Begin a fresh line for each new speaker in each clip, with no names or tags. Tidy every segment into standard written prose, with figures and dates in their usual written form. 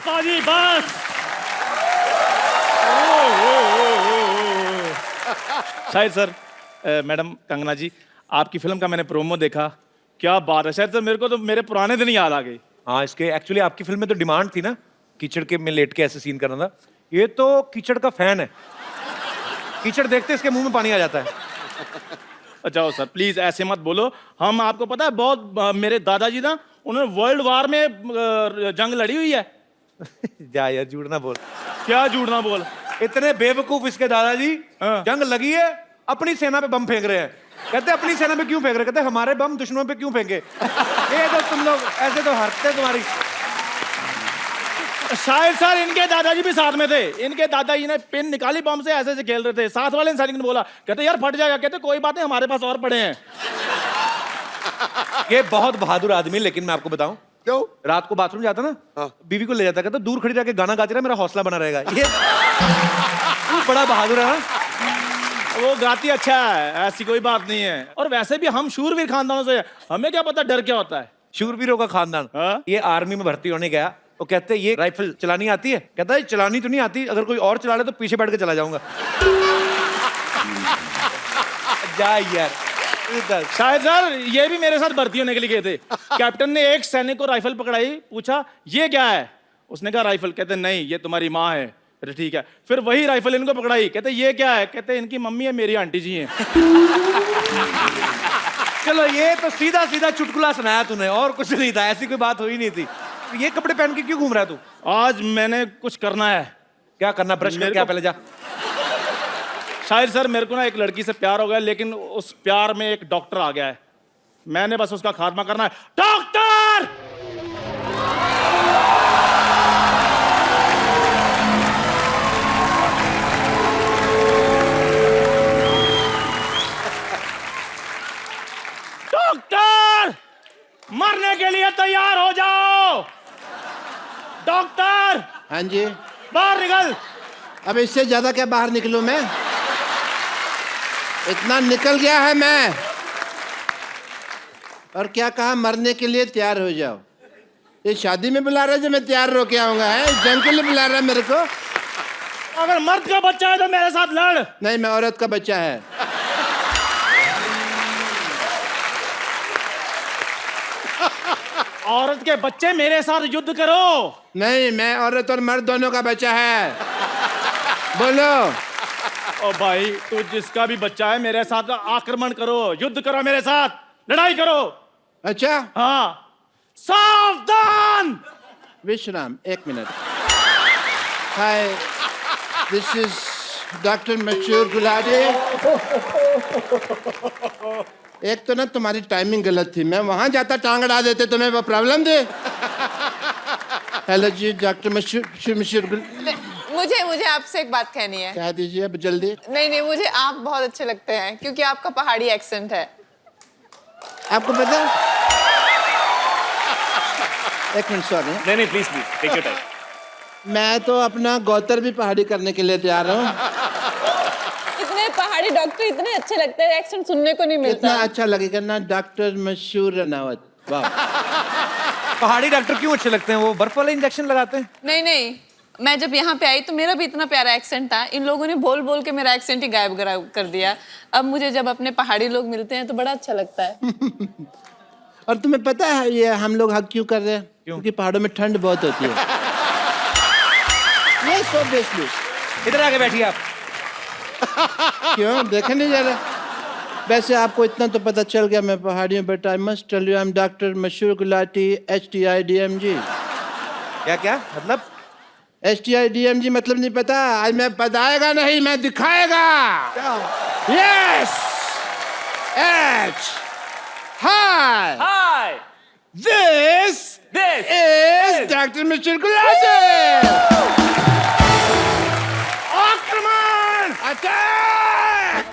पाजी बस। शायद सर, मैडम कंगना जी, आपकी फिल्म का मैंने प्रोमो देखा, क्या बात है। शायद सर मेरे को तो मेरे पुराने दिन याद आ गए।
हाँ, इसके एक्चुअली आपकी फिल्म में तो डिमांड थी ना, कीचड़ के में लेट के ऐसे सीन करना था। ये तो कीचड़ का फैन है, कीचड़ देखते इसके मुंह में पानी आ जाता है।
अच्छा सर प्लीज ऐसे मत बोलो। हम आपको पता है बहुत मेरे दादाजी ना, उन्होंने वर्ल्ड वार में जंग लड़ी हुई है।
जा यार, झूठ ना बोल।
क्या झूठ ना बोल।
इतने बेवकूफ इसके दादाजी,
हाँ।
जंग लगी है, अपनी सेना पे बम फेंक रहे हैं। कहते अपनी सेना पे क्यों फेंक रहे, कहते हमारे बम दुश्मनों पे क्यों फेंके। ये तो तुम लोग ऐसे तो हरते तुम्हारी।
शायद सर इनके दादाजी भी साथ में थे। इनके दादाजी ने पिन निकाली बम से, ऐसे ऐसे खेल रहे थे। साथ वाले इंसान ने बोला, कहते यार फट जाएगा। कहते कोई बात नहीं, हमारे पास और पड़े हैं।
ये बहुत बहादुर आदमी, लेकिन मैं आपको बताऊं,
क्यों?
रात को बाथरूम जाता ना,
हाँ।
बीवी को ले जाता, कहता दूर खड़ी रह के गाना गाती रहा, मेरा हौसला बना रहेगा। ये बड़ा बहादुर है ना।
वो गाती अच्छा है, ऐसी कोई बात नहीं है। और वैसे भी हम शूरवीर खानदानों से, हमें क्या पता डर क्या होता है।
शूरवीरों का खानदान।
हाँ?
ये आर्मी में भर्ती होने गया, वो कहते ये राइफल चलानी आती है, कहता है चलानी तो नहीं आती, अगर कोई और चला ले तो पीछे बैठ के चला जाऊंगा। जा यार।
शायद सर ये भी मेरे साथ भर्ती होने के लिए गए थे। कैप्टन ने एक सैनिक को राइफल पकड़ाई, पूछा ये क्या है, उसने कहा राइफल। कहते नहीं ये तुम्हारी माँ है। कहते ठीक है। फिर वही राइफल इनको पकड़ाई, कहते ये क्या है, कहते इनकी मम्मी है, मेरी आंटी जी हैं।
चलो ये तो सीधा सीधा चुटकुला सुनाया तूने, और कुछ नहीं था, ऐसी कोई बात हुई नहीं थी। ये कपड़े पहन के क्यों घूम रहा है तू?
आज मैंने कुछ करना है।
क्या करना, ब्रश
मेरे
करके आ
को-
पहले जा।
शायद सर मेरे को ना एक लड़की से प्यार हो गया, लेकिन उस प्यार में एक डॉक्टर आ गया है। मैंने बस उसका खात्मा करना है। डॉक्टर! डॉक्टर! मरने के लिए तैयार हो जाओ। डॉक्टर!
हाँ जी।
बाहर निकल।
अब इससे ज्यादा क्या बाहर निकलूं मैं? इतना निकल गया है मैं। और क्या कहा, मरने के लिए तैयार हो जाओ। ये शादी में बुला रहा है जो मैं तैयार होके आऊंगा, है जंग के लिए बुला रहा है मेरे को?
अगर मर्द का बच्चा है तो मेरे साथ लड़।
नहीं, मैं औरत का बच्चा है।
औरत के बच्चे मेरे साथ युद्ध करो।
नहीं, मैं औरत और मर्द दोनों का बच्चा है। बोलो।
ओ भाई तू जिसका भी बच्चा है मेरे साथ आक्रमण करो, युद्ध करो, मेरे साथ लड़ाई करो।
अच्छा,
हाँ सावधान।
विश्राम, एक minute. Hi, this is doctor मशहूर गुलाटी। एक तो ना तुम्हारी टाइमिंग गलत थी, मैं वहां जाता टांग अड़ा देते, तुम्हें वो प्रॉब्लम थी। हेलो जी, डॉक्टर मशहूर
मुझे आपसे एक बात कहनी है।
कह दीजिए अब जल्दी।
नहीं, मुझे आप बहुत अच्छे लगते हैं क्योंकि आपका पहाड़ी एक्सेंट है।
आपको पता है? एक मिनट, सॉरी।
नहीं प्लीज टेक योर टाइम।
मैं तो अपना गौतर भी पहाड़ी करने के लिए तैयार हूँ।
इतने पहाड़ी डॉक्टर इतने अच्छे लगते हैं, एक्सेंट सुनने को नहीं मिलता।
इतना अच्छा लगेगा ना, डॉक्टर मशहूर रनावत। वाह।
पहाड़ी डॉक्टर क्यों अच्छे लगते हैं, वो बर्फ वाले इंजेक्शन लगाते हैं?
नहीं, मैं जब यहाँ पे आई तो मेरा भी इतना प्यारा एक्सेंट था, इन लोगों ने बोल बोल के मेरा एक्सेंट ही गायब कर दिया। अब मुझे जब अपने पहाड़ी लोग मिलते हैं तो बड़ा अच्छा लगता है।
और तुम्हें पता है ये हम लोग हक क्यों कर रहे हैं? क्योंकि पहाड़ों में ठंड बहुत होती है। Yes, obviously.
इधर आके बैठिए आप।
क्यों देखे नहीं जा रहा? वैसे आपको इतना तो पता चल गया मैं पहाड़ियों, but I must tell you I am doctor मशहूर गुलाटी HTIDMG।
क्या क्या मतलब?
HTIDMG मतलब नहीं पता? आज मैं बताएगा नहीं, मैं दिखाएगा। Yes, H hi
hi
this is doctor मशहूर गुलाटी।
आक्रमण।
अटैक!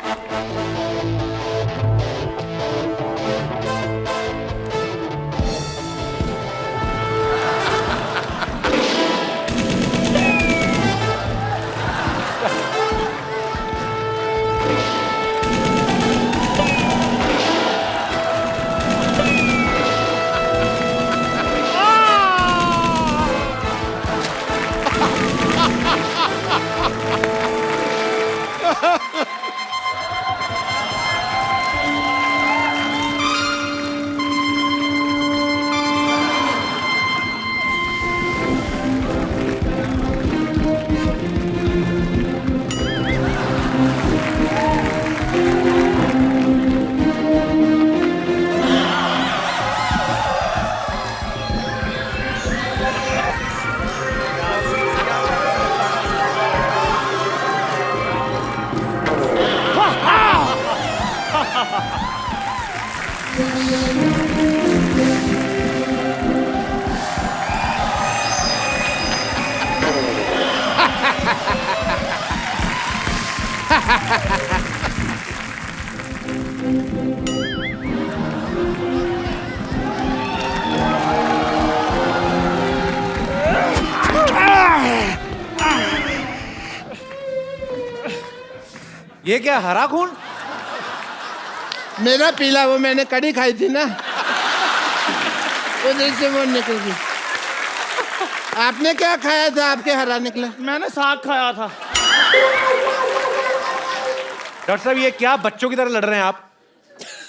ये क्या हरा खून?
मेरा पीला, वो मैंने कड़ी खाई थी ना, उधर से वो निकल गई। आपने क्या खाया था, आपके हरा निकला?
मैंने साग खाया था।
डॉक्टर साहब ये क्या बच्चों की तरह लड़ रहे हैं आप?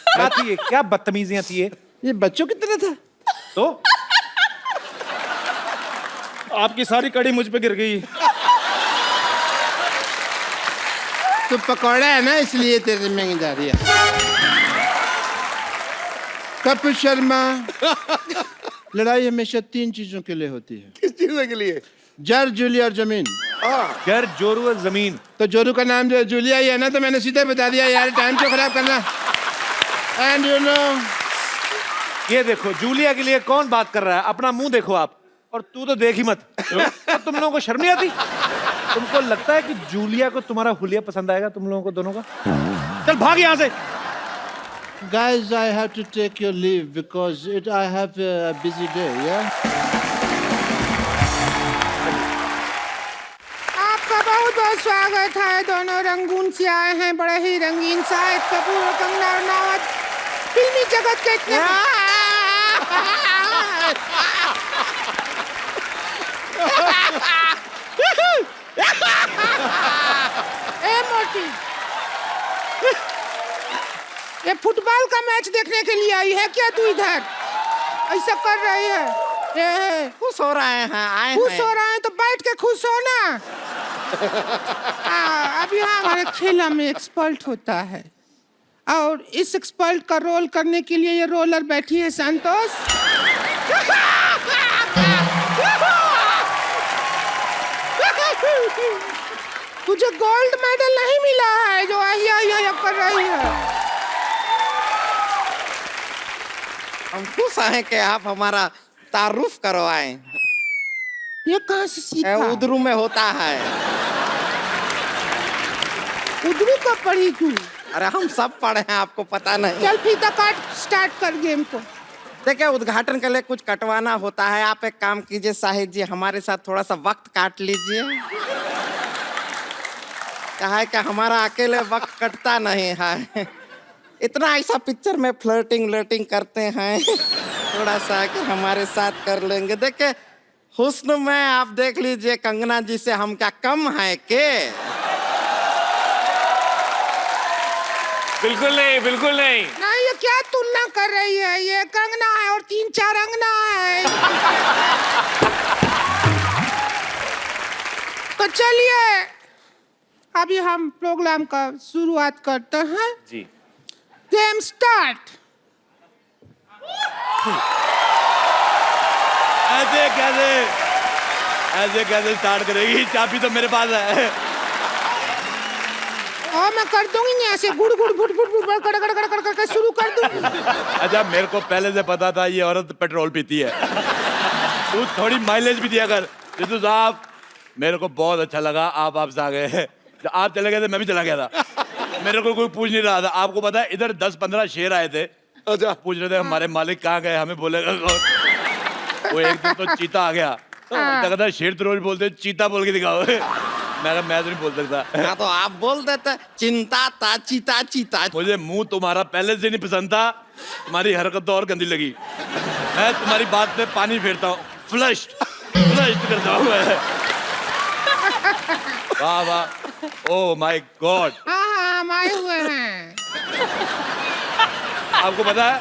क्या थी ये? क्या बदतमीजियां थी ये?
ये बच्चों की तरह था।
तो
आपकी सारी कड़ी मुझ पे गिर गई।
तो पकौड़ा है ना, इसलिए तेरे में जा रही है। कपिल शर्मा, लड़ाई हमेशा 3 चीजों के लिए होती है।
किस चीज के लिए?
जर, जूलिया और जमीन।
घर जोरू और जमीन।
तो जोरू का नाम जो है जूलिया ही है ना, तो मैंने सीधे बता दिया यार, टाइम क्यों खराब करना। एंड यू नो,
ये देखो जूलिया के लिए कौन बात कर रहा है? अपना मुंह देखो आप, और तू तो देख ही मत। अब तुम लोगों को शर्म नहीं आती? तुमको लगता है कि जूलिया को तुम्हारा हुलिया पसंद आएगा? तुम लोगों को दोनों का? चल भाग यहाँ से।
guys, I have to take your leave because I have a busy day, yeah?
आपका बहुत बहुत स्वागत है। दोनों रंगून से आए हैं, बड़े ही रंगीन। शाहिद कपूर और कंगना रनावत फिल्मी जगत के इतने ए मोटी, ये फुटबॉल का मैच देखने के लिए आई है क्या तू इधर? ऐसा कर रही है?
खुश हो रहे हैं, आए
खुश
हैं।
हो रहे हैं तो बैठ के खुश हो ना। अब यहाँ हमारे खेला में एक्सपर्ट होता है, और इस एक्सपर्ट का रोल करने के लिए ये रोलर बैठी है संतोष। तुझे गोल्ड मेडल नहीं मिला है जो आहिया कर रही है।
हम खुश हैं कि आप हमारा तारुफ करवाएं।
ये कहाँ से सीखा?
उधरू में होता है।
उधरू का पढ़ी तू?
अरे हम सब पढ़े हैं, आपको पता नहीं।
चल फीता काट, स्टार्ट कर गेम को।
देखिए, उद्घाटन के लिए कुछ कटवाना होता है। आप एक काम कीजिए शाहिद जी, हमारे साथ थोड़ा सा वक्त काट लीजिए। क्या है कि हमारा अकेले वक्त कटता नहीं है। इतना ऐसा पिक्चर में फ्लर्टिंग करते हैं, थोड़ा सा कि हमारे साथ कर लेंगे। देखिए, हुस्न में आप देख लीजिए कंगना जी से हम क्या कम है के?
बिल्कुल नहीं, बिल्कुल नहीं।
नहीं, ये क्या तुलना कर रही है? ये कंगना है और 3-4 अंगना है। तो चलिए अभी हम प्रोग्राम का शुरुआत करते हैं।
जी।
Game start.
ऐसे कैसे स्टार्ट करेगी? चाबी तो मेरे पास है।
और मैं कर दूंगी ऐसे गुड़ गुड़ फुट फुट फुट कड़ कड़ कड़ कड़ कड़ शुरू कर दूंगी।
अच्छा, मेरे को पहले से पता था ये औरत पेट्रोल पीती है। तू थोड़ी माइलेज भी दिया कर। जितू साहब, मेरे को बहुत अच्छा लगा आप आपसे आ गए। जब आप चले गए थे मैं भी चला गया था। मेरे को कोई पूछ नहीं रहा था। आपको पता है इधर 10-15 शेर आए थे। अच्छा, पूछ रहे थे हमारे मालिक कहाँ गए, हमें बोलेगा कौन? वो एक दिन तो चीता आ गया। कहता शेर तो रोज बोलते, चीता बोल के दिखाओ। मैं तो नहीं बोल सकता।
हाँ, तो आप बोल देते चिंता ता चीता चीता।
मुझे मुंह तुम्हारा पहले से नहीं पसंद था, तुम्हारी हरकत तो और गंदी लगी। मैं तुम्हारी बात पे पानी फेरता हूँ, फ्लश करता हूँ मैं। वाह वाह, ओह माय गॉड।
हाँ, हम आए हुए हैं।
आपको पता है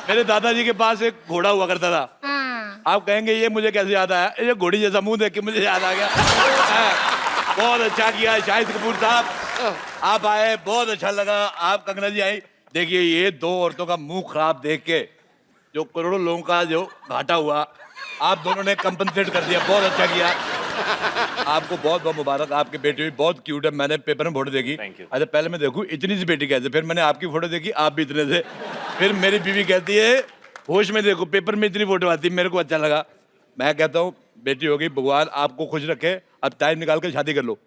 मेरे दादाजी के पास एक घोड़ा हुआ करता था।
हाँ।
आप कहेंगे ये मुझे कैसे याद आया? ये घोड़ी जैसा मुंह देख के मुझे याद आ गया। बहुत अच्छा किया शाहिद कपूर साहब, आप आए, बहुत अच्छा लगा। आप कंगना जी आई। देखिए, ये 2 औरतों का मुंह खराब देख के जो करोड़ों लोगों का जो घाटा हुआ, आप दोनों ने कंपनसेट कर दिया। बहुत अच्छा किया। आपको बहुत बहुत मुबारक। आपकी बेटी भी बहुत क्यूट है। मैंने पेपर में फोटो देखी। अच्छा, पहले मैं देखूं इतनी सी बेटी कैसे, फिर मैंने आपकी फोटो देखी, आप भी इतने थे। फिर मेरी बीवी कहती है होश में देखो, पेपर में इतनी फोटो आती है। मेरे को अच्छा लगा। मैं कहता हूँ बेटी होगी, भगवान आपको खुश रखे। अब टाइम निकाल कर शादी कर लो।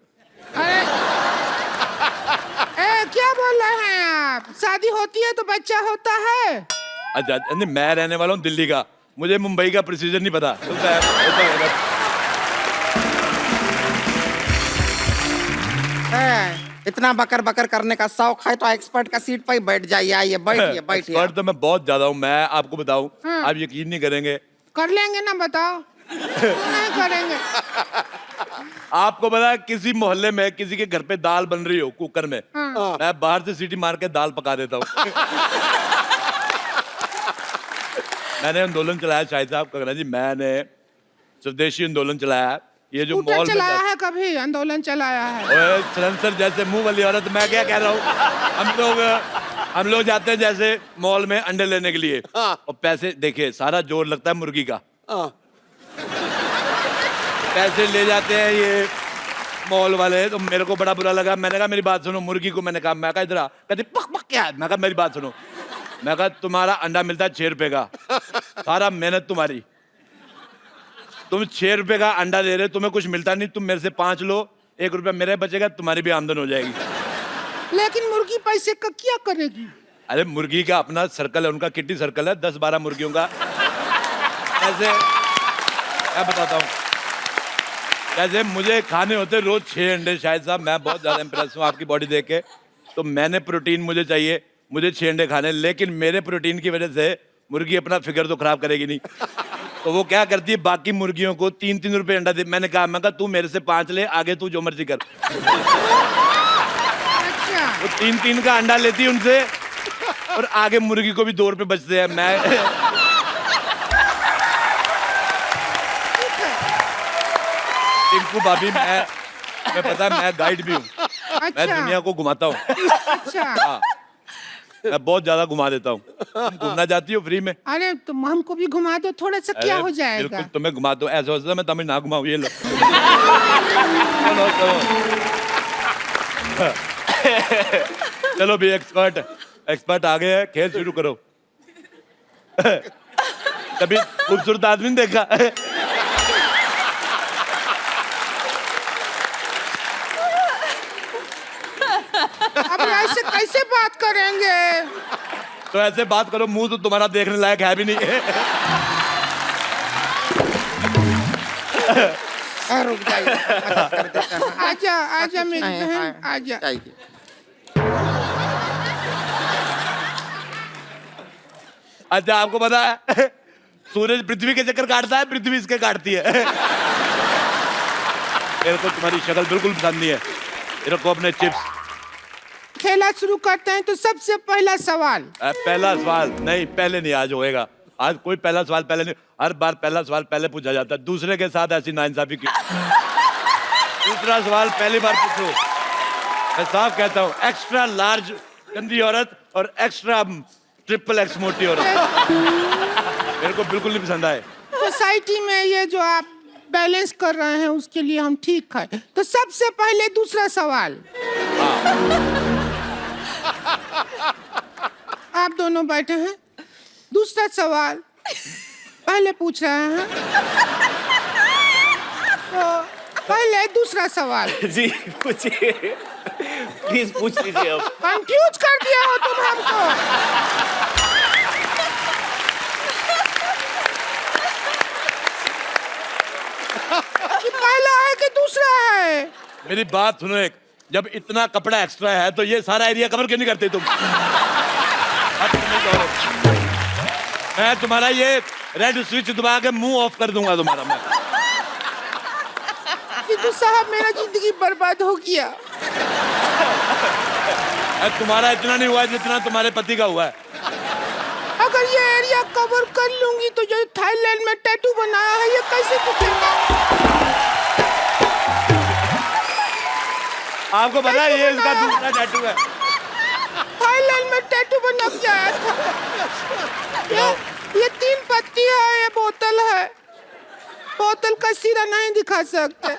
अरे क्या बोल रहे हैं आप? शादी होती है तो बच्चा होता है।
अच्छा, नहीं, मैं रहने वाला हूँ दिल्ली का, मुझे मुंबई का प्रोसीजर नहीं पता। होता है।
इतना बकर बकर करने का शौक है तो एक्सपर्ट का सीट पर ही बैठ जाइए। आइए बैठिए बैठिए।
एक्सपर्ट तो मैं बहुत ज्यादा हूँ। मैं आपको बताऊं, आप यकीन नहीं करेंगे।
कर लेंगे ना, बताओ। नहीं करेंगे।
आपको पता है, किसी मोहल्ले में किसी के घर पे दाल बन रही हो कुकर में, मैं बाहर से सीटी मार के दाल पका देता हूँ। मैंने आंदोलन चलाया शाहिद साहब, कंगना जी, मैंने स्वदेशी आंदोलन चलाया। ये जो
स्कूटर
मॉल में
चलाया है, कभी आंदोलन चलाया है?
ओए सलेंसर जैसे मुंह वाली औरत, मैं क्या कह रहा हूँ, हम लोग जाते हैं जैसे मॉल में अंडे लेने के लिए, और पैसे देखिए, सारा जोर लगता है मुर्गी का। पैसे ले जाते हैं ये मॉल वाले, तो मेरे को बड़ा बुरा लगा। मैंने कहा मेरी बात सुनो, मुर्गी को मैंने कहा, मैं कहा इधर आ, कहती पक पक क्या है? मैं कहा मेरी बात सुनो, मैं कहा तुम्हारा अंडा मिलता है 6 रुपए का, सारा मेहनत तुम्हारी, तुम 6 रुपए का अंडा दे रहे, तुम्हें कुछ मिलता नहीं, तुम मेरे से 5 लो, 1 रुपया मेरे बचेगा, तुम्हारी भी आमदन हो जाएगी।
लेकिन मुर्गी पैसे का क्या करेगी?
अरे मुर्गी का अपना सर्कल है, उनका किट्टी सर्कल है, 10-12 मुर्गियों का। ऐसे मैं बताता हूँ, जैसे मुझे खाने होते रोज 6 अंडे, शायद साहब मैं बहुत ज्यादा इंप्रेस हूँ आपकी बॉडी देख के, तो मैंने प्रोटीन मुझे चाहिए, मुझे 6 अंडे खाने, लेकिन मेरे प्रोटीन की वजह से मुर्गी अपना फिगर तो खराब करेगी नहीं, तो वो क्या करती है, बाकी मुर्गियों को 3-3 रुपए अंडा दे। मैंने कहा तू मेरे से 5 ले, आगे तू जो मर्जी कर।
अच्छा।
वो 3-3 का अंडा लेती है उनसे, और आगे मुर्गी को भी 2 रुपए बचते हैं। मैं टिंकू भाभी, मैं पता है, मैं गाइड भी हूँ, मैं
अच्छा।
दुनिया को घुमाता हूँ।
अच्छा।
हाँ, मैं बहुत ज्यादा घुमा देता हूँ। तुम घूमना चाहती हो फ्री में?
अरे तुम हमको भी घुमा दो, थोड़ा सा क्या
अरे,
हो जाएगा?
बिल्कुल तुम्हें घुमा दो, ऐसा होता है मैं तुम्हें ना घुमाऊँ, ये लो। चलो चलो भी, एक्सपर्ट आ गए हैं, खेल शुरू करो। कभी खूबसूरत आदमी ने देखा?
अब ऐसे कैसे बात करेंगे?
तो ऐसे बात करो, मुंह तो तुम्हारा देखने लायक है भी नहीं।
रुक जाइए, मदद कर देते हैं।
आजा आजा मेरी बहन, आजा।
जाइए।
अच्छा, आपको पता है सूरज पृथ्वी के चक्कर काटता है, पृथ्वी इसके काटती है। मेरे को तुम्हारी शक्ल बिल्कुल पसंद नहीं है। मेरे को अपने चिप्स।
खेला शुरू करते हैं तो सबसे पहला सवाल।
पहला सवाल नहीं, पहले नहीं, आज होएगा। आज कोई पहला सवाल पहले नहीं, हर बार पहला सवाल पहले पूछा जाता है। दूसरे के साथ ऐसी नाइंसाफी क्यों? दूसरा सवाल पहली बार पूछो। मैं साफ कहता हूँ, एक्स्ट्रा लार्ज गंदी औरत और एक्स्ट्रा XXX मोटी औरत मेरे को बिल्कुल नहीं पसंद आए।
सोसाइटी में ये जो आप बैलेंस कर रहे हैं उसके लिए हम ठीक है। तो सबसे पहले दूसरा सवाल। आप दोनों बैठे हैं, दूसरा सवाल पहले पूछ रहे हैं, तो पहले दूसरा सवाल।
जी पूछिए, प्लीज पूछ लीजिए। अब
कंफ्यूज कर दिया हो तुम हमको। कि पहला है कि दूसरा है?
मेरी बात सुनो, एक जब इतना कपड़ा एक्स्ट्रा है तो ये सारा एरिया कवर क्यों नहीं करते तुम? मैं तुम्हारा ये रेड स्विच दबा के मुंह ऑफ कर दूंगा तुम्हारा मैं।
सिद्धू साहब, मेरा जिंदगी बर्बाद हो गया।
तुम्हारा इतना नहीं हुआ जितना तुम्हारे पति का हुआ है।
अगर ये एरिया कवर कर लूंगी तो जो थाईलैंड में टैटू बनाया है ये कैसे दिखेगा?
आपको पता है ये इसका दूसरा टैटू है।
थाईलैंड में टैटू बना के आया था। ये 3 पत्ती है, ये बोतल है। बोतल का सिरा नहीं दिखा सकते।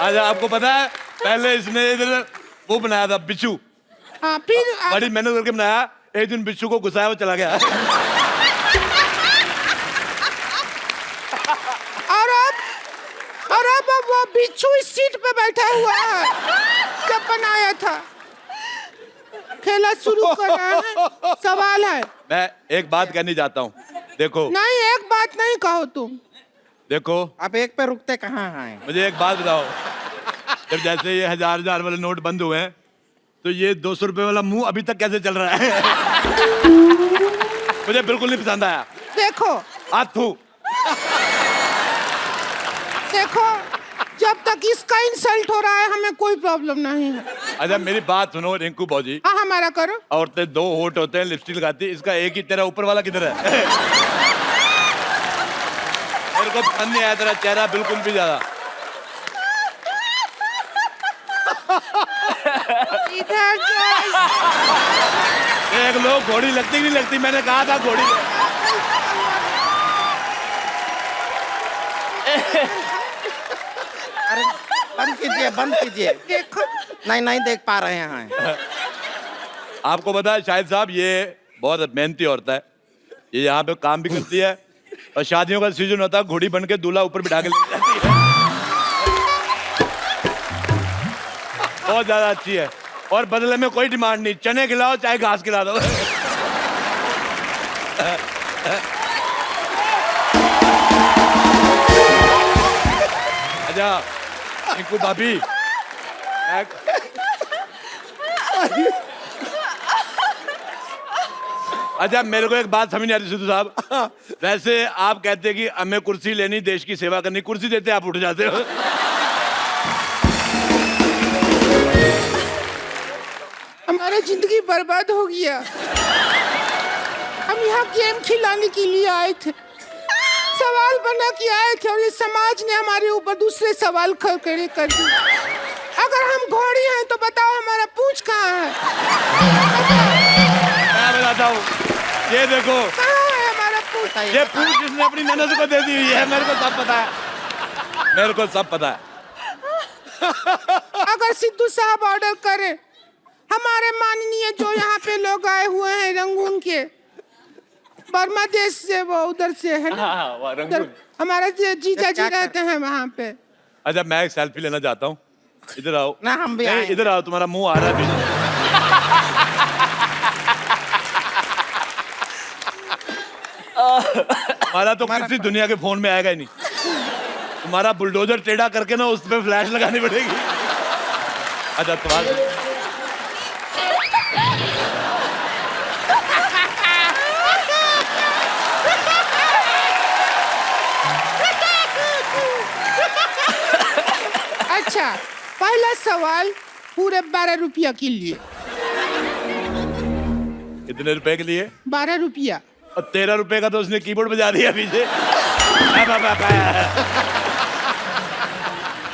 आज आपको पता है, पहले इसने इधर वो बनाया था बिच्छू,
हाँ, फिर
बड़ी मेहनत करके बनाया। एक दिन बिच्छू को घुसाया, वो चला गया।
और अब वो बिच्छू इस सीट पे बैठा हुआ है जब बनाया था। खेला शुरू कर रहे हैं, सवाल है।
मैं एक बात कहनी चाहता हूँ, देखो।
नहीं, एक बात नहीं कहो तुम।
देखो,
आप एक पे रुकते कहाँ हैं?
मुझे एक बात बताओ। जब जैसे ये 1000 वाले नोट बंद हुए हैं तो ये 200 रुपए वाला मुंह अभी तक कैसे चल रहा है? मुझे बिल्कुल नहीं पसंद आया।
देखो
हाथ थू।
देखो, जब तक इसका इंसल्ट हो रहा है हमें कोई प्रॉब्लम नहीं है।
अच्छा मेरी बात सुनो रिंकू बौजी,
हाँ हमारा करो।
औरतें 2 होठ होते हैं, लिपस्टिक लगाती है, इसका एक ही, तेरा ऊपर वाला किधर है? मेरे को पसंद नहीं आया तेरा चेहरा बिल्कुल भी ज्यादा।
इधर
देख लो घोड़ी लगती नहीं लगती, मैंने कहा था घोड़ी।
अरे बंद कीजिए, बंद कीजिए।
देखो,
नहीं नहीं देख पा रहे हैं।
आपको पता है शाहिद साहब, ये बहुत मेहनती औरत है, ये यहाँ पे काम भी करती है और शादियों का सीजन होता है घोड़ी बन के दूल्हा ऊपर बिठा के ले जाती है। बहुत ज्यादा अच्छी है और बदले में कोई डिमांड नहीं, चने खिलाओ चाहे घास खिला दो। अच्छा रिंकू भाभी, अच्छा मेरे को एक बात समझ नहीं आ रही सिद्धू साहब, वैसे आप कहते हैं कि हमें कुर्सी लेनी, देश की सेवा करनी, कुर्सी देते आप उठ जाते हो।
हमारा जिंदगी बर्बाद हो गया। हम यहाँ गेम खिलाने के लिए आए थे, सवाल बना के आए थे और ये समाज ने हमारे ऊपर दूसरे सवाल खड़े कर दिए। अगर हम घोड़ी हैं तो बताओ हमारा पूंछ कहाँ है?
मैं बताता हूँ, ये देखो
कहाँ है हमारा पूंछ?
ये पूंछ जिसने अपनी ननद को दे दी हुई है, मेरे को सब पता है, मेरे को सब पता है।
अगर सिद्धू साहब ऑर्डर करें, हमारे माननीय जो यहाँ पे लोग आए हुए हैं रंगून के, बर्मा देश से, वो उधर से है ना, उधर हमारा जीजा जी रहते हैं वहाँ पे।
अच्छा मैं एक सेल्फी लेना चाहता हूँ, इधर आओ।
ना हम भी
नहीं,
आए।
इधर आओ, तुम्हारा मुंह आ रहा है पीछे। हमारा तो किसी दुनिया के फोन में आएगा ही नहीं, तुम्हारा बुलडोजर टेढ़ा करके ना उस पे फ्लैश लगानी पड़ेगी। अच्छा तुम्हारा
अच्छा, पहला सवाल पूरे 12 रुपया के लिए।
कितने रुपए के लिए?
12 रुपया।
और 13 रुपए का तो उसने कीबोर्ड बजा दिया पीछे।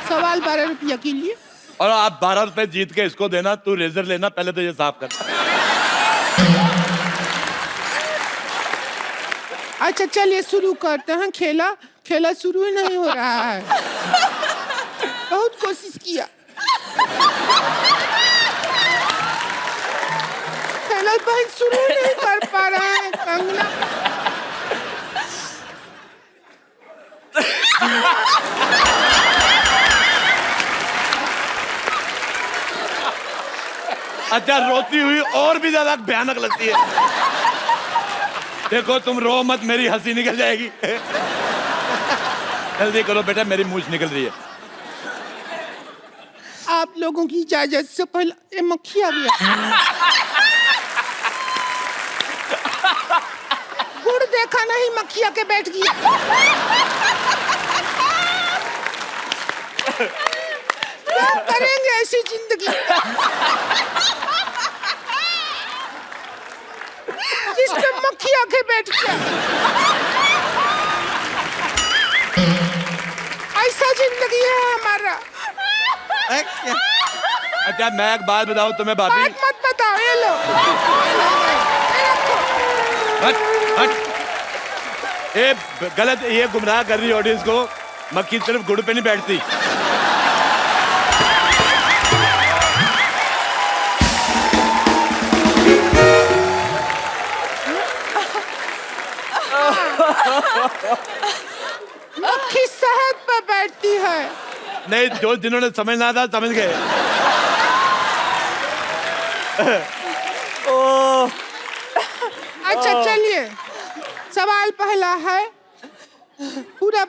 सवाल 12 रुपया के लिए।
और आप 12 रुपए जीत के इसको देना, तू रेजर लेना, पहले तो ये साफ कर।
अच्छा चलिए शुरू करते हैं। खेला खेला शुरू ही नहीं हो रहा है। बहुत कोशिश किया, खेला बहन शुरू ही नहीं कर पा रहा है। कंगना
अच्छा रोती हुई और भी ज्यादा भयानक लगती है। देखो तुम रो मत, मेरी हंसी निकल जाएगी। जल्दी करो बेटा, मेरी मूंछ निकल रही है।
आप लोगों की इजाजत से पहले ये मक्खी आ गया। गुड़ देखा नहीं, मक्खी आके बैठ गया। क्या करेंगे ऐसी जिंदगी जिसपे मक्खी आके बैठ गया? ऐसा जिंदगी है हमारा।
अच्छा मैं एक बात बताऊं तुम्हें भाभी,
बात मत बताओ, ये लो।
हट हट, ये गलत, ये गुमराह कर रही है ऑडियंस को। मक्खी सिर्फ गुड़ पे नहीं बैठती।
मक्खी शहद पे बैठती है।
नहीं, जो जिन्होंने समझना था समझ गए।
अच्छा चलिए, सवाल पहला है पूरा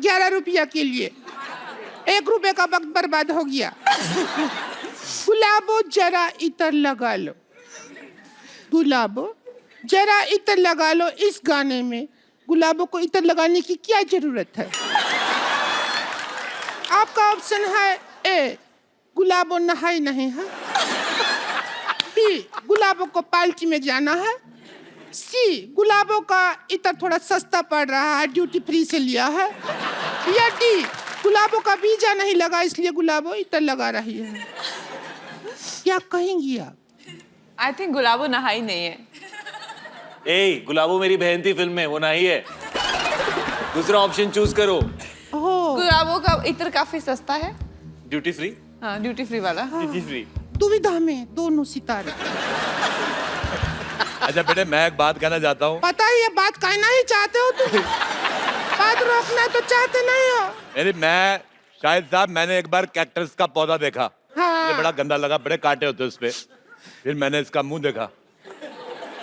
11 रुपया के लिए। 1 रुपए का वक्त बर्बाद हो गया। गुलाबो जरा इतर लगा लो, गुलाबो जरा इतर लगा लो। इस गाने में गुलाबों को इतर लगाने की क्या जरूरत है? आपका ऑप्शन है ए, गुलाबो नहाई नहीं है, बी, गुलाबों को पार्टी में जाना है, सी, गुलाबों का इतर थोड़ा सस्ता पड़ रहा है, ड्यूटी फ्री से लिया है, या डी, गुलाबों का वीजा नहीं लगा इसलिए गुलाबो इतर लगा रही है। क्या कहेंगी आप?
आई थिंक गुलाबो नहाई नहीं है।
ए गुलाबो मेरी बहन थी फिल्म में, वो नहीं है। दूसरा ऑप्शन चूज करो।
ओह,
गुलाबो का इत्र काफी सस्ता है।
Duty free.
हाँ, ड्यूटी फ्री वाला।
Duty free.
दुविधा में दोनों सितारे।
अच्छा बेटे, मैं एक बात कहना चाहता हूँ।
पता है ये बात कहना ही चाहते हो तुम, बात रोकना तो चाहते नहीं हो।
मैं शाहिद साहब, मैंने एक बार कैक्टस का पौधा देखा।
हाँ।
ये बड़ा गंदा लगा, बड़े कांटे होते हैं उसपे। फिर मैंने इसका मुंह देखा,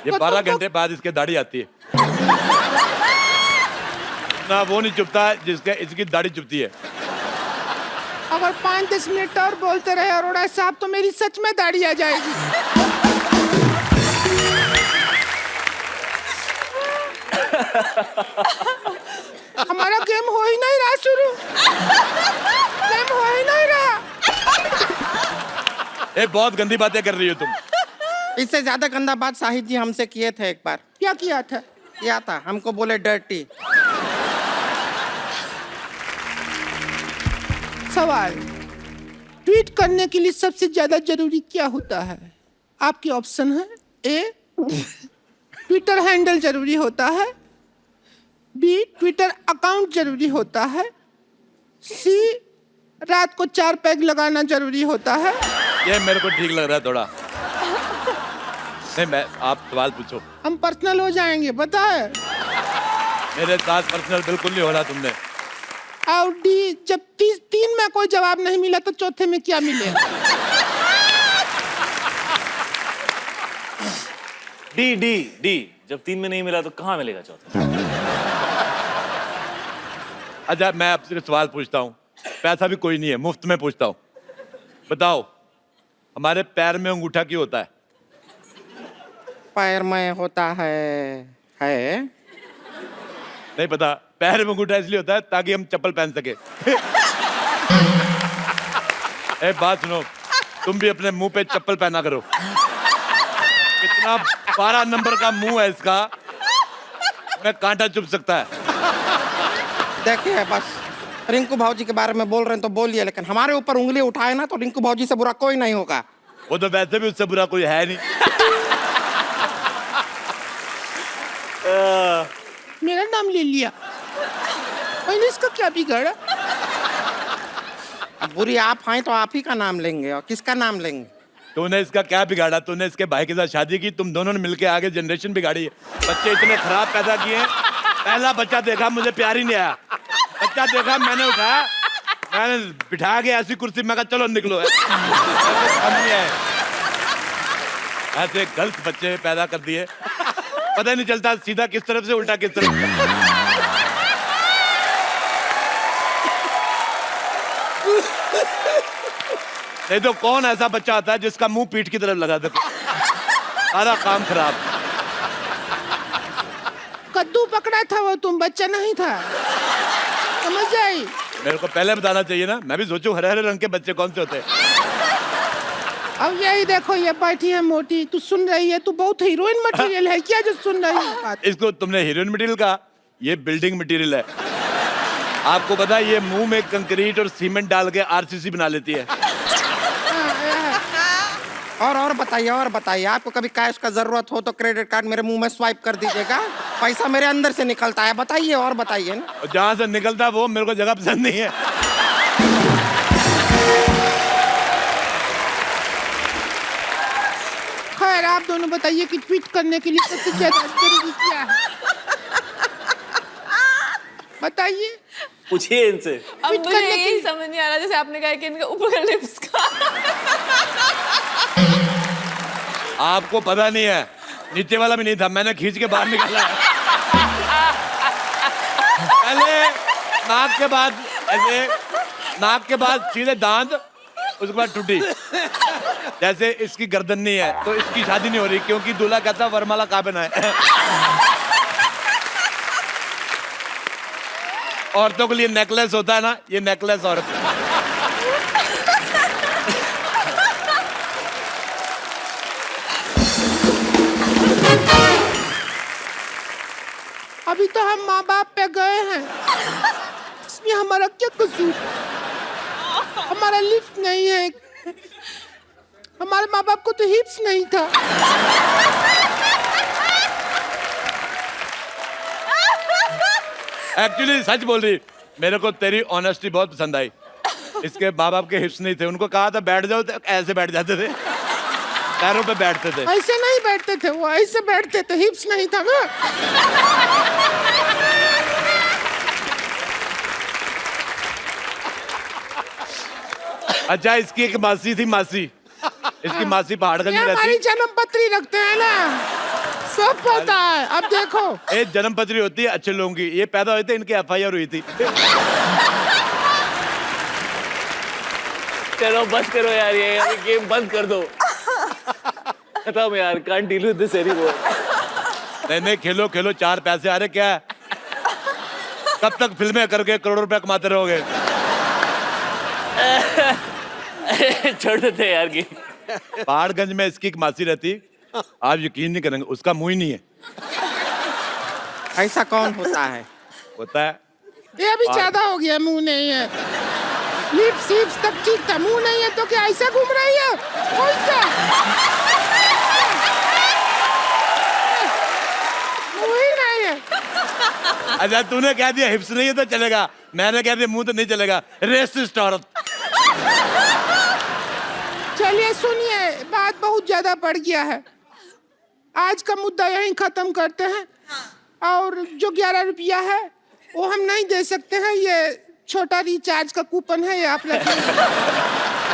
ये
तो
12
तुमको-
घंटे बाद इसके दाढ़ी आती है ना, वो नहीं चुभता जिसके इसकी दाढ़ी चुभती है।
अगर 5-10 मिनट और बोलते रहे अरोड़ा साहब तो मेरी सच में दाढ़ी आ जाएगी। हमारा गेम हो ही नहीं रहा शुरू, गेम हो ही नहीं रहा।
ये बहुत गंदी बातें कर रही हो तुम।
इससे ज्यादा गंदा बात शाहिद जी हमसे किए थे एक बार।
क्या किया था?
किया था, हमको बोले डर्टी।
सवाल, ट्वीट करने के लिए सबसे ज्यादा जरूरी क्या होता है? आपके ऑप्शन है ए, ट्विटर हैंडल जरूरी होता है, बी, ट्विटर अकाउंट जरूरी होता है, सी, रात को 4 पैग लगाना जरूरी होता है।
ये मेरे को ठीक लग रहा है थोड़ा। नहीं, मैं आप सवाल पूछो।
हम पर्सनल हो जाएंगे, पता है।
मेरे साथ पर्सनल बिल्कुल नहीं हो रहा तुमने।
और डी, जब 3 में कोई जवाब नहीं मिला तो चौथे में क्या मिलेगा?
डी डी डी, जब 3 में नहीं मिला तो कहाँ मिलेगा चौथा?
अच्छा, मैं आपसे सवाल पूछता हूँ, पैसा भी कोई नहीं है, मुफ्त में पूछता हूँ। बताओ, हमारे पैर में अंगूठा क्यों होता है?
पैर में होता है
नहीं पता। पैर में अंगूठा इसलिए होता है ताकि हम चप्पल पहन सके। एक बात सुनो, तुम भी अपने मुंह पे चप्पल पहना करो। कितना 12 नंबर का मुंह है इसका, मैं कांटा चुभ सकता है।
देखिए, बस रिंकू भाजी के बारे में बोल रहे हैं तो बोलिए, लेकिन हमारे ऊपर उंगली उठाए ना तो रिंकू भाजी से बुरा कोई नहीं होगा।
वो तो वैसे भी उससे बुरा कोई है नहीं।
मेरा नाम ले लिया, मैंने इसका क्या बिगाड़ा?
अब बुरी आप हैं तो आप ही का नाम लेंगे, और किसका नाम लेंगे?
तूने इसका क्या बिगाड़ा? तूने इसके भाई के साथ शादी की, तुम दोनों ने मिलके आगे जनरेशन बिगाड़ी है। बच्चे इतने खराब पैदा किए हैं। पहला बच्चा देखा, मुझे प्यार ही नहीं आया। बच्चा देखा, मैंने उठाया, मैंने बिठा के ऐसी कुर्सी, मैं कहा चलो निकलो। ऐसे गलत बच्चे पैदा कर दिए, पता नहीं चलता सीधा किस तरफ से उल्टा किस तरफ। नहीं तो कौन ऐसा बच्चा आता है जिसका मुंह पीठ की तरफ लगा दे? सारा काम खराब।
कद्दू पकड़ा था वो, तुम बच्चा नहीं था, समझ आई?
मेरे को पहले बताना चाहिए ना, मैं भी सोचूं हरे हरे रंग के बच्चे कौन से होते हैं।
अब यही देखो, ये बैठी है मोटी, तू सुन रही है? तू बहुत हीरोइन मटेरियल है क्या जो सुन रही है बात?
इसको तुमने हीरोइन मटेरियल कहा, ये बिल्डिंग मटेरियल है। आपको पता है ये मुंह में कंक्रीट और सीमेंट डाल के आरसीसी बना लेती है।
और बताइए, आपको कभी कैश का जरूरत हो तो क्रेडिट कार्ड मेरे मुंह में स्वाइप कर दीजिएगा, पैसा मेरे अंदर से निकलता है। बताइए और बताइए ना।
और जहां से निकलता है वो मेरे को जगह पसंद नहीं है।
खैर, आप दोनों बताइए कि ट्वीट करने के लिए सबसे ज्यादा जरूरी क्या है? बताइए।
पूछिए इनसे।
अब
ट्वीट
मुझे
करने के
यही
लिए-
समझ नहीं आ रहा, जैसे आपने कहा कि इनका ऊपर का लिप्स का।
आपको पता नहीं है, नीचे वाला भी नहीं था, मैंने खींच के बाहर निकाला है। पहले नाक के बाद ऐसे नाक के बाद सीधे दांत, उसके बाद टूटी। जैसे इसकी गर्दन नहीं है तो इसकी शादी नहीं हो रही, क्योंकि दूल्हा कहता वरमाला कहाँ पहना है। औरतों के लिए नेकलेस होता है ना, ये नेकलेस औरत।
अभी तो हम माँ बाप पे गए हैं, इसमें हमारा क्या कसूर? हमारा लिफ्ट नहीं है, हमारे माँ बाप को तो हिप्स नहीं था।
एक्चुअली सच बोल रही, मेरे को तेरी ऑनेस्टी बहुत पसंद आई। इसके माँ बाप के हिप्स नहीं थे, उनको कहा था बैठ जाओ तो ऐसे बैठ जाते थे, पैरों पे बैठते थे।
ऐसे नहीं बैठते थे, वो ऐसे बैठते थे, हिप्स नहीं था ना।
अच्छा, इसकी एक मासी थी, मासी, इसकी मासी पहाड़गंज
ये
में
हमारी
रहती।
जन्म पत्री रखते हैं ना, सब पता है। अब देखो,
एक जन्म पत्री होती है अच्छे लोगों की, ये पैदा हुए थे, इनकी FIR हुई थी।
चलो बस करो यार, ये गेम बंद कर दो। खत्म यार, can't deal with this anymore.
नहीं नहीं, खेलो खेलो, 4 पैसे आ रहे, क्या है? कब तक फिल्में करके करोड़ों रुपए कमाते रहोगे?
छोड़ देते यार गेम।
पहाड़गंज में इसकी एक मासी रहती, आप यकीन नहीं करेंगे, उसका मुंह ही नहीं है।
ऐसा कौन होता है?
होता है।
ये अभी ज्यादा हो गया, मुंह नहीं है। लिप्स हिप्स तक ठीक था, मुंह नहीं है तो क्या ऐसा घूम रही है? कौन सा मुंह ही नहीं है?
अच्छा, तूने कह दिया हिप्स नहीं है तो चलेगा, मैंने कह दिया मुंह तो नहीं चलेगा। रेसिस्ट औरत।
चलिए सुनिए, बात बहुत ज्यादा बढ़ गया है, आज का मुद्दा यहीं खत्म करते हैं। और जो 11 रुपया है वो हम नहीं दे सकते हैं, ये छोटा रिचार्ज का कूपन है, ये आप रखिए।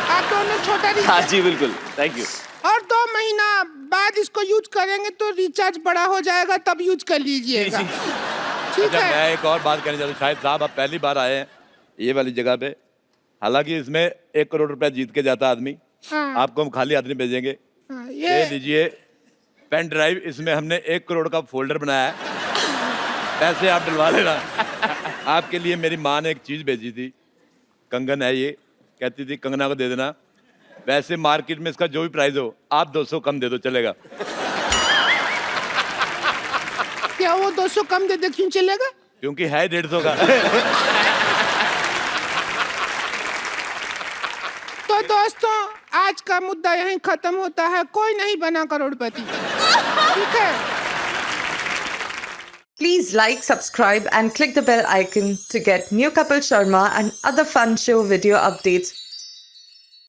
आप दोनों छोटा
हाँ
रिचार्ज,
जी बिल्कुल, थैंक यू।
और 2 महीना बाद इसको यूज करेंगे तो रिचार्ज बड़ा हो जाएगा, तब यूज कर लीजिएगा। ठीक
अच्छा,
है?
मैं एक और बात कहना चाहता हूँ। शाहिद साहब, आप पहली बार आए हैं ये वाली जगह पे, हालांकि इसमें 1 करोड़ रुपया जीत के जाता आदमी,
हाँ,
आपको हम खाली आदमी भेजेंगे।
हाँ,
ले
ये
लीजिए पेन ड्राइव, इसमें हमने 1 करोड़ का फोल्डर बनाया है, पैसे आप डलवा लेना। आपके लिए मेरी माँ ने एक चीज भेजी थी, कंगन है ये, कहती थी कंगना को दे देना। वैसे मार्केट में इसका जो भी प्राइस हो, आप 200 कम दे दो, चलेगा।
क्या वो 200 कम दे दे, क्यों चलेगा?
क्योंकि है 150 का।
तो दोस्तों, आज का मुद्दा यहीं खत्म होता है, कोई नहीं बना करोड़पति। ठीक है?
Please like, subscribe and click the bell icon to get new Kapil Sharma and other fun show video updates